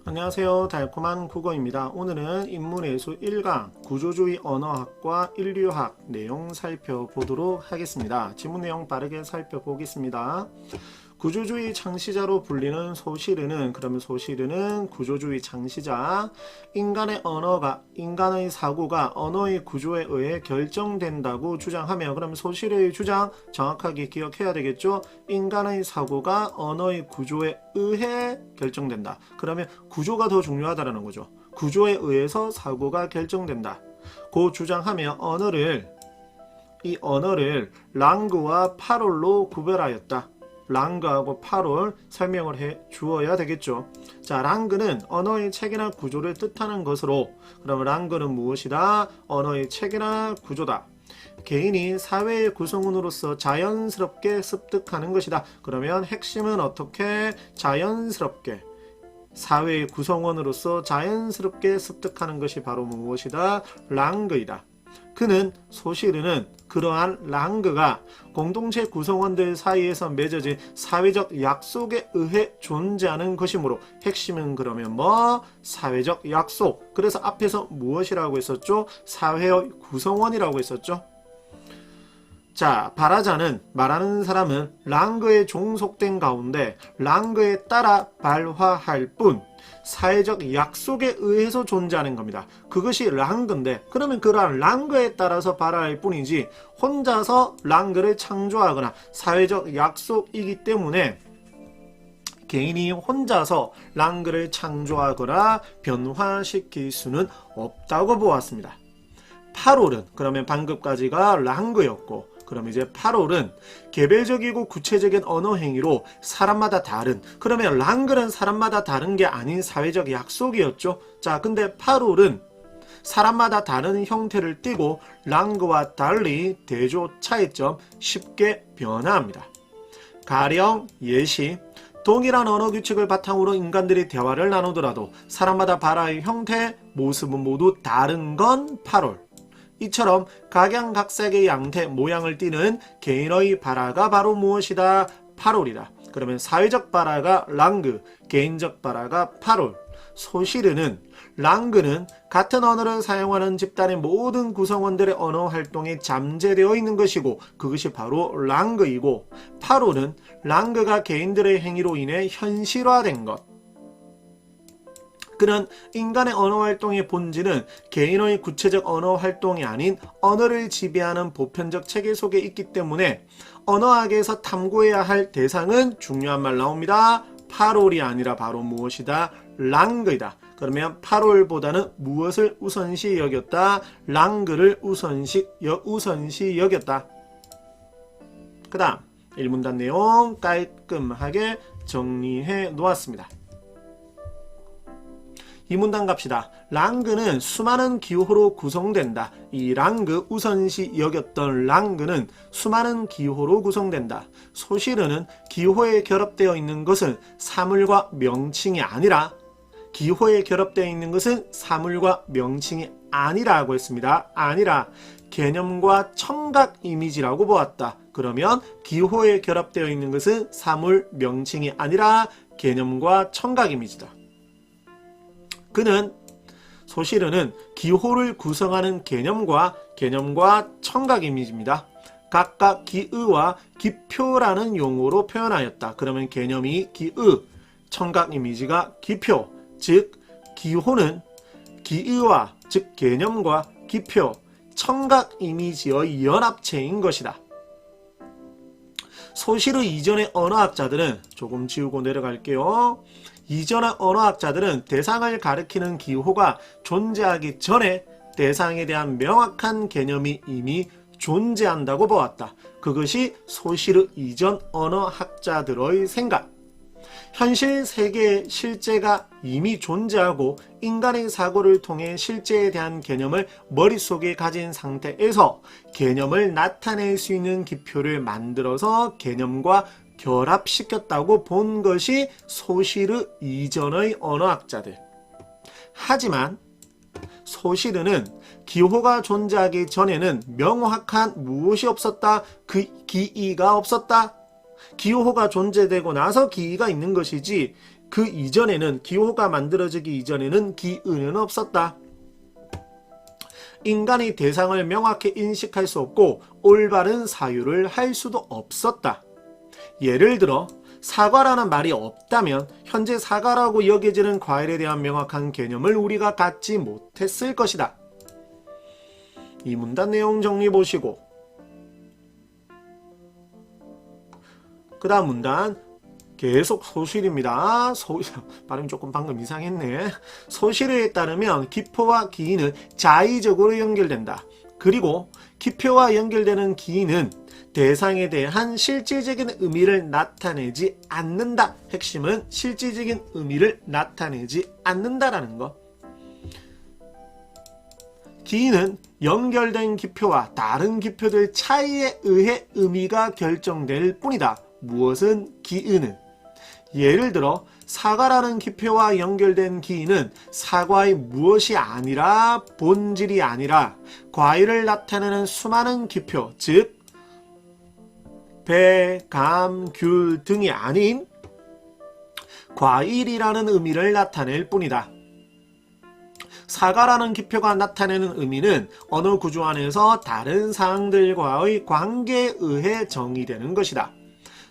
안녕하세요. 달콤한 국어입니다. 오늘은 인문예수 1강 구조주의 언어학과 인류학 내용 살펴보도록 하겠습니다. 지문 내용 빠르게 살펴보겠습니다. 구조주의 창시자로 불리는 소시르는, 그러면 소시르는 구조주의 창시자, 인간의 언어가, 인간의 사고가 언어의 구조에 의해 결정된다고 주장하며, 그러면 소시르의 주장 정확하게 기억해야 되겠죠. 인간의 사고가 언어의 구조에 의해 결정된다. 그러면 구조가 더 중요하다는 거죠. 구조에 의해서 사고가 결정된다. 고 주장하며 이 언어를 랑그와 파롤로 구별하였다. 랑그하고 파롤 설명을 해 주어야 되겠죠. 자, 랑그는 언어의 체계나 구조를 뜻하는 것으로, 그러면 랑그는 무엇이다? 언어의 체계나 구조다. 개인이 사회의 구성원으로서 자연스럽게 습득하는 것이다. 그러면 핵심은 어떻게 자연스럽게 사회의 구성원으로서 자연스럽게 습득하는 것이 바로 무엇이다? 랑그이다. 그는 소시르는 그러한 랑그가 공동체 구성원들 사이에서 맺어진 사회적 약속에 의해 존재하는 것이므로, 핵심은 그러면 뭐? 사회적 약속. 그래서 앞에서 무엇이라고 했었죠? 사회의 구성원이라고 했었죠. 자, 발화자는, 말하는 사람은 랑그에 종속된 가운데 랑그에 따라 발화할 뿐 사회적 약속에 의해서 존재하는 겁니다. 그것이 랑그인데, 그러면 그러한 랑그에 따라서 발화할 뿐이지 혼자서 랑그를 창조하거나 사회적 약속이기 때문에 개인이 혼자서 랑그를 창조하거나 변화시킬 수는 없다고 보았습니다. 파롤은, 그러면 방금까지가 랑그였고, 그럼 이제 파롤은 개별적이고 구체적인 언어 행위로 사람마다 다른, 그러면 랑그는 사람마다 다른 게 아닌 사회적 약속이었죠. 자, 근데 파롤은 사람마다 다른 형태를 띠고 랑그와 달리 대조 차이점 쉽게 변화합니다. 가령 예시, 동일한 언어 규칙을 바탕으로 인간들이 대화를 나누더라도 사람마다 발화의 형태, 모습은 모두 다른 건 파롤. 이처럼 각양각색의 양태, 모양을 띠는 개인의 발화가 바로 무엇이다? 파롤이다. 그러면 사회적 발화가 랑그, 개인적 발화가 파롤. 소시르는 랑그는 같은 언어를 사용하는 집단의 모든 구성원들의 언어 활동에 잠재되어 있는 것이고, 그것이 바로 랑그이고, 파롤은 랑그가 개인들의 행위로 인해 현실화된 것. 그는 인간의 언어 활동의 본질은 개인의 구체적 언어 활동이 아닌 언어를 지배하는 보편적 체계 속에 있기 때문에 언어학에서 탐구해야 할 대상은, 중요한 말 나옵니다. 파롤이 아니라 바로 무엇이다? 랑그이다. 그러면 파롤보다는 무엇을 우선시 여겼다? 랑그를 우선시 여겼다. 그 다음 1문단 내용 깔끔하게 정리해 놓았습니다. 이 문단 갑시다. 랑그는 수많은 기호로 구성된다. 이 랑그, 우선시 여겼던 랑그는 수많은 기호로 구성된다. 소시르는 기호에 결합되어 있는 것은 사물과 명칭이 아니라, 기호에 결합되어 있는 것은 사물과 명칭이 아니라고 했습니다. 아니라 개념과 청각 이미지라고 보았다. 그러면 기호에 결합되어 있는 것은 사물, 명칭이 아니라 개념과 청각 이미지다. 그는, 소시르는 기호를 구성하는 개념과 청각 이미지입니다. 각각 기의와 기표라는 용어로 표현하였다. 그러면 개념이 기의, 청각 이미지가 기표, 즉 기호는 기의와, 즉 개념과 기표, 청각 이미지의 연합체인 것이다. 소시르 이전의 언어학자들은, 조금 지우고 내려갈게요. 이전의 언어학자들은 대상을 가리키는 기호가 존재하기 전에 대상에 대한 명확한 개념이 이미 존재한다고 보았다. 그것이 소시르 이전 언어학자들의 생각. 현실 세계의 실제가 이미 존재하고 인간의 사고를 통해 실제에 대한 개념을 머릿속에 가진 상태에서 개념을 나타낼 수 있는 기표를 만들어서 개념과 결합시켰다고 본 것이 소시르 이전의 언어학자들. 하지만 소시르는 기호가 존재하기 전에는 명확한 무엇이 없었다? 그 기이가 없었다. 기호가 존재되고 나서 기가 있는 것이지 그 이전에는 기호가 만들어지기 이전에는 기은은 없었다. 인간이 대상을 명확히 인식할 수 없고 올바른 사유를 할 수도 없었다. 예를 들어 사과라는 말이 없다면 현재 사과라고 여겨지는 과일에 대한 명확한 개념을 우리가 갖지 못했을 것이다. 이 문단 내용 정리 보시고 그 다음 문단 계속 소실입니다. 발음이 조금 방금 이상했네. 소실에 따르면 기표와 기인은 자의적으로 연결된다. 그리고 기표와 연결되는 기인은 대상에 대한 실질적인 의미를 나타내지 않는다. 핵심은 실질적인 의미를 나타내지 않는다라는 것. 기인은 연결된 기표와 다른 기표들 차이에 의해 의미가 결정될 뿐이다. 무엇은 기은은? 예를 들어 사과라는 기표와 연결된 기인은 사과의 무엇이 아니라 본질이 아니라 과일을 나타내는 수많은 기표, 즉 배, 감, 귤 등이 아닌 과일이라는 의미를 나타낼 뿐이다. 사과라는 기표가 나타내는 의미는 언어 구조 안에서 다른 사항들과의 관계에 의해 정의되는 것이다.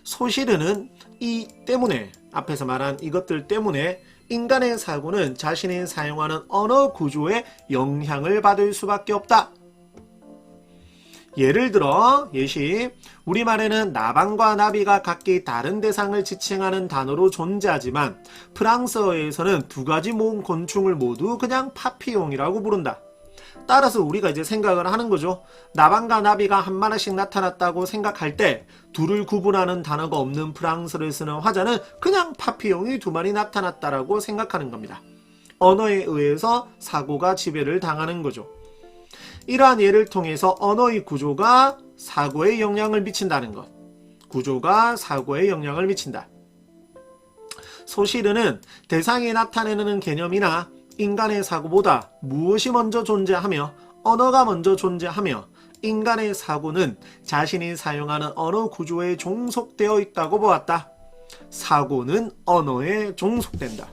소실은은 이 때문에 앞에서 말한 이것들 때문에 인간의 사고는 자신이 사용하는 언어 구조에 영향을 받을 수밖에 없다. 예를 들어 예시 우리말에는 나방과 나비가 각기 다른 대상을 지칭하는 단어로 존재하지만 프랑스어에서는 두 가지 모음 곤충을 모두 그냥 파피용이라고 부른다. 따라서 우리가 이제 생각을 하는 거죠. 나방과 나비가 한 마리씩 나타났다고 생각할 때 둘을 구분하는 단어가 없는 프랑스를 쓰는 화자는 그냥 파피용이 두 마리 나타났다라고 생각하는 겁니다. 언어에 의해서 사고가 지배를 당하는 거죠. 이러한 예를 통해서 언어의 구조가 사고에 영향을 미친다는 것. 구조가 사고에 영향을 미친다. 소실은 대상이 나타내는 개념이나 인간의 사고보다 무엇이 먼저 존재하며 언어가 먼저 존재하며 인간의 사고는 자신이 사용하는 언어 구조에 종속되어 있다고 보았다. 사고는 언어에 종속된다.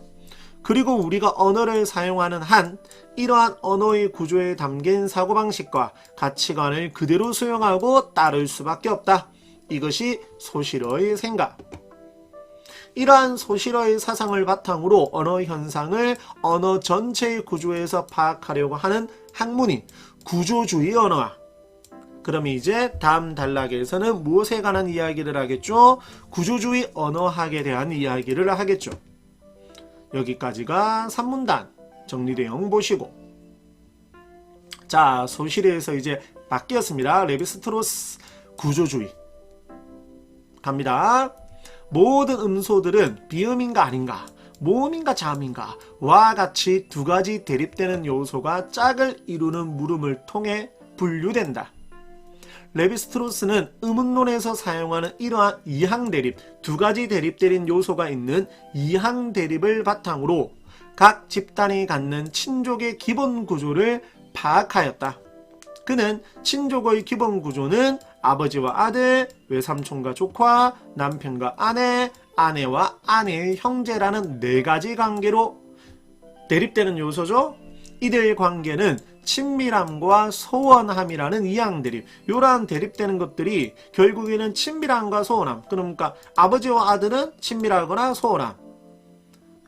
그리고 우리가 언어를 사용하는 한 이러한 언어의 구조에 담긴 사고방식과 가치관을 그대로 수용하고 따를 수밖에 없다. 이것이 소실어의 생각. 이러한 소실어의 사상을 바탕으로 언어 현상을 언어 전체의 구조에서 파악하려고 하는 학문이 구조주의 언어학. 그럼 이제 다음 단락에서는 무엇에 관한 이야기를 하겠죠? 구조주의 언어학에 대한 이야기를 하겠죠. 여기까지가 3문단 정리 내용 보시고 자 소실에서 이제 바뀌었습니다. 레비스트로스 구조주의 갑니다. 모든 음소들은 비음인가 아닌가 모음인가 자음인가 와 같이 두 가지 대립되는 요소가 짝을 이루는 물음을 통해 분류된다. 레비스트로스는 의문론에서 사용하는 이러한 이항대립, 두 가지 대립되는 요소가 있는 이항대립을 바탕으로 각 집단이 갖는 친족의 기본 구조를 파악하였다. 그는 친족의 기본 구조는 아버지와 아들, 외삼촌과 조카, 남편과 아내, 아내와 아내의 형제라는 네 가지 관계로 대립되는 요소죠. 이들 관계는 친밀함과 소원함이라는 이항대립, 이러한 대립되는 것들이 결국에는 친밀함과 소원함, 그러니까 아버지와 아들은 친밀하거나 소원함,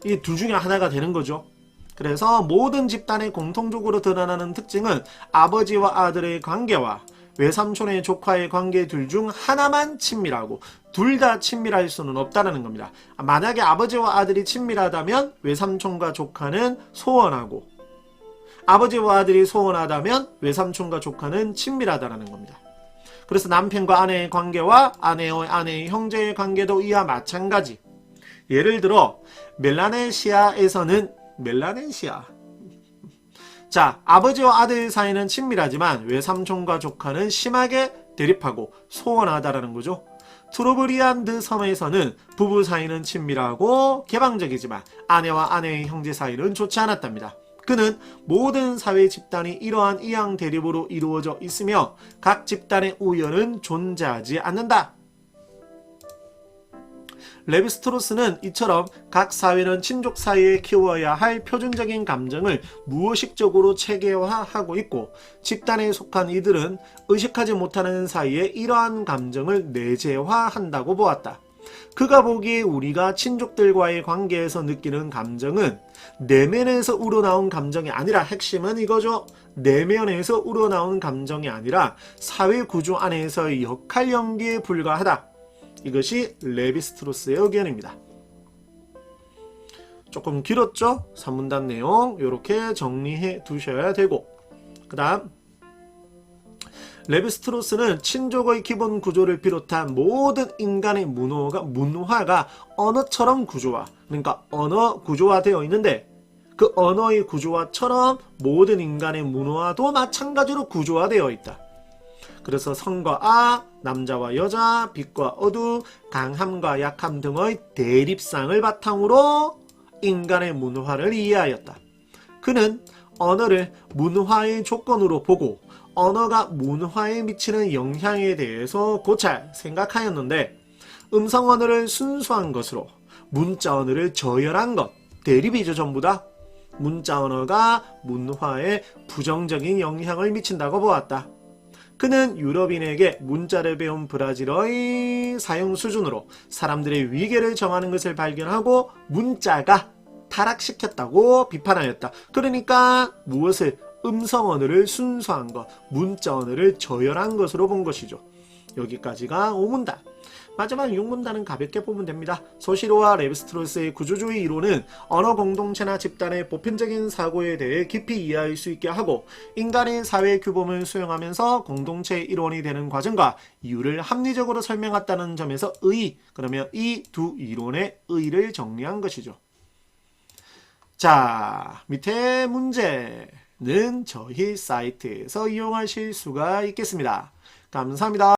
이 둘 중에 하나가 되는 거죠. 그래서 모든 집단의 공통적으로 드러나는 특징은 아버지와 아들의 관계와 외삼촌의 조카의 관계 둘 중 하나만 친밀하고 둘 다 친밀할 수는 없다는 겁니다. 만약에 아버지와 아들이 친밀하다면 외삼촌과 조카는 소원하고 아버지와 아들이 소원하다면 외삼촌과 조카는 친밀하다는 겁니다. 그래서 남편과 아내의 관계와 아내의 형제의 관계도 이와 마찬가지. 예를 들어 멜라네시아에서는 자 아버지와 아들 사이는 친밀하지만 외삼촌과 조카는 심하게 대립하고 소원하다라는 거죠. 트로브리안드 섬에서는 부부 사이는 친밀하고 개방적이지만 아내와 아내의 형제 사이는 좋지 않았답니다. 그는 모든 사회 집단이 이러한 이항 대립으로 이루어져 있으며 각 집단의 우연은 존재하지 않는다. 레비스트로스는 이처럼 각 사회는 친족 사이에 키워야 할 표준적인 감정을 무의식적으로 체계화하고 있고 집단에 속한 이들은 의식하지 못하는 사이에 이러한 감정을 내재화한다고 보았다. 그가 보기에 우리가 친족들과의 관계에서 느끼는 감정은 내면에서 우러나온 감정이 아니라 핵심은 이거죠. 내면에서 우러나온 감정이 아니라 사회 구조 안에서의 역할 연기에 불과하다. 이것이 레비스트로스의 의견입니다. 조금 길었죠? 3문단 내용 이렇게 정리해 두셔야 되고 그 다음 레비스트로스는 친족의 기본 구조를 비롯한 모든 인간의 문화가 언어처럼 구조화, 그러니까 언어 구조화되어 있는데 그 언어의 구조화처럼 모든 인간의 문화도 마찬가지로 구조화되어 있다. 그래서 성과 악, 남자와 여자, 빛과 어두, 강함과 약함 등의 대립상을 바탕으로 인간의 문화를 이해하였다. 그는 언어를 문화의 조건으로 보고 언어가 문화에 미치는 영향에 대해서 고찰 생각하였는데 음성 언어를 순수한 것으로 문자 언어를 저열한 것, 대립이죠 전부 다. 문자 언어가 문화에 부정적인 영향을 미친다고 보았다. 그는 유럽인에게 문자를 배운 브라질의 사용 수준으로 사람들의 위계를 정하는 것을 발견하고 문자가 타락시켰다고 비판하였다. 그러니까 무엇을? 음성 언어를 순수한 것, 문자 언어를 저열한 것으로 본 것이죠. 여기까지가 5문단. 마지막 6문단은 가볍게 보면 됩니다. 소시로와 레비스트로스의 구조주의 이론은 언어 공동체나 집단의 보편적인 사고에 대해 깊이 이해할 수 있게 하고 인간의 사회 규범을 수용하면서 공동체의 일원이 되는 과정과 이유를 합리적으로 설명했다는 점에서 그러면 이 두 이론의 의의를 정리한 것이죠. 자, 밑에 문제는 저희 사이트에서 이용하실 수가 있겠습니다. 감사합니다.